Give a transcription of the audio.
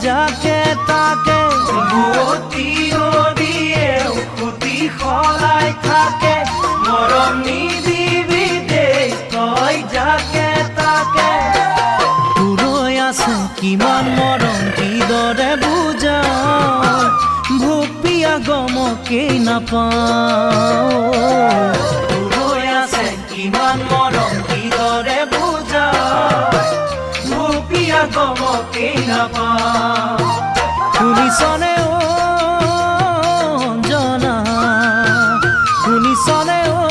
যাকে তাকে বুৱতী নদীয়ে উকুতি সলাই থাকে মৰম নিদিবি দেই তই যাকে তাকে তোলৈ আছে কিমান মৰম কিদৰে বুজা ভোক গমকেই নাপাওঁ তোলৈ আছে কিমান মৰম কিদৰে বুজা ভোক গমকেই নাপাওঁ শুনিছনে অ অঞ্জনা শুনিছনে অ